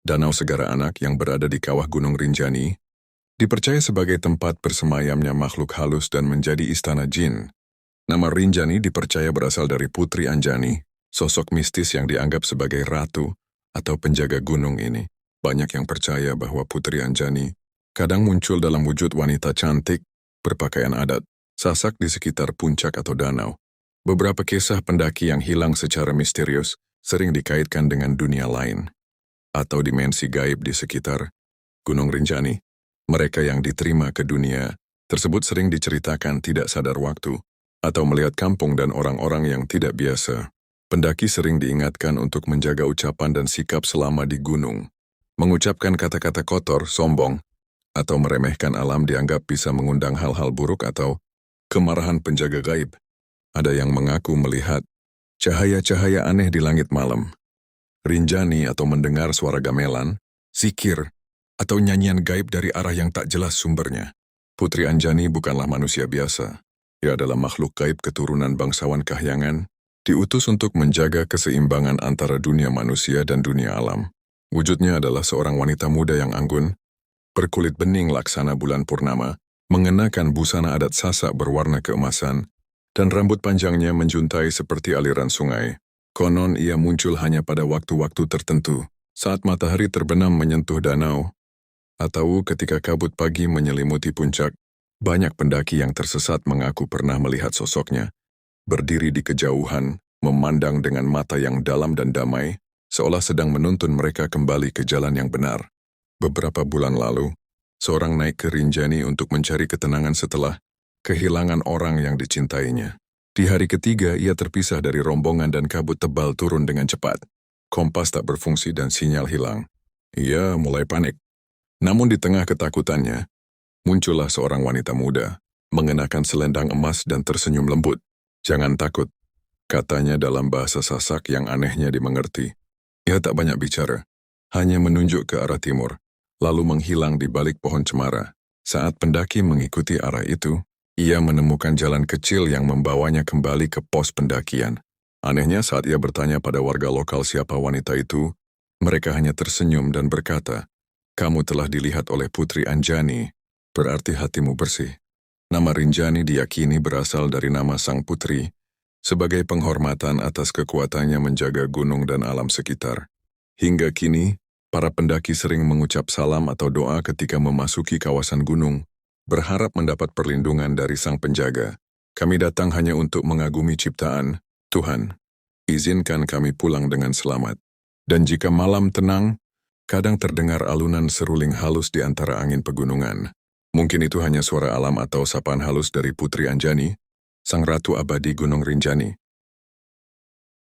Danau Segara Anak yang berada di kawah Gunung Rinjani, dipercaya sebagai tempat bersemayamnya makhluk halus dan menjadi istana jin. Nama Rinjani dipercaya berasal dari Putri Anjani, sosok mistis yang dianggap sebagai ratu atau penjaga gunung ini. Banyak yang percaya bahwa Putri Anjani kadang muncul dalam wujud wanita cantik, berpakaian adat, sasak di sekitar puncak atau danau. Beberapa kisah pendaki yang hilang secara misterius sering dikaitkan dengan dunia lain atau dimensi gaib di sekitar Gunung Rinjani. Mereka yang diterima ke dunia tersebut sering diceritakan tidak sadar waktu atau melihat kampung dan orang-orang yang tidak biasa. Pendaki sering diingatkan untuk menjaga ucapan dan sikap selama di gunung. Mengucapkan kata-kata kotor, sombong, atau meremehkan alam dianggap bisa mengundang hal-hal buruk atau kemarahan penjaga gaib. Ada yang mengaku melihat cahaya-cahaya aneh di langit malam, Rinjani atau mendengar suara gamelan, zikir, atau nyanyian gaib dari arah yang tak jelas sumbernya. Putri Anjani bukanlah manusia biasa. Ia adalah makhluk gaib keturunan bangsawan Kahyangan, diutus untuk menjaga keseimbangan antara dunia manusia dan dunia alam. Wujudnya adalah seorang wanita muda yang anggun, berkulit bening laksana bulan purnama, mengenakan busana adat Sasak berwarna keemasan, dan rambut panjangnya menjuntai seperti aliran sungai. Konon ia muncul hanya pada waktu-waktu tertentu, saat matahari terbenam menyentuh danau, atau ketika kabut pagi menyelimuti puncak. Banyak pendaki yang tersesat mengaku pernah melihat sosoknya, berdiri di kejauhan, memandang dengan mata yang dalam dan damai, seolah sedang menuntun mereka kembali ke jalan yang benar. Beberapa bulan lalu, seorang naik ke Rinjani untuk mencari ketenangan setelah kehilangan orang yang dicintainya. Di hari ketiga, ia terpisah dari rombongan dan kabut tebal turun dengan cepat. Kompas tak berfungsi dan sinyal hilang. Ia mulai panik. Namun di tengah ketakutannya, muncullah seorang wanita muda, mengenakan selendang emas dan tersenyum lembut. "Jangan takut," katanya dalam bahasa Sasak yang anehnya dimengerti. Ia tak banyak bicara, hanya menunjuk ke arah timur, lalu menghilang di balik pohon cemara. Saat pendaki mengikuti arah itu, ia menemukan jalan kecil yang membawanya kembali ke pos pendakian. Anehnya saat ia bertanya pada warga lokal siapa wanita itu, mereka hanya tersenyum dan berkata, "Kamu telah dilihat oleh Putri Anjani, berarti hatimu bersih." Nama Rinjani diyakini berasal dari nama sang putri, sebagai penghormatan atas kekuatannya menjaga gunung dan alam sekitar. Hingga kini, para pendaki sering mengucap salam atau doa ketika memasuki kawasan gunung, berharap mendapat perlindungan dari sang penjaga. "Kami datang hanya untuk mengagumi ciptaan, Tuhan. Izinkan kami pulang dengan selamat." Dan jika malam tenang, kadang terdengar alunan seruling halus di antara angin pegunungan. Mungkin itu hanya suara alam atau sapaan halus dari Putri Anjani, sang ratu abadi Gunung Rinjani.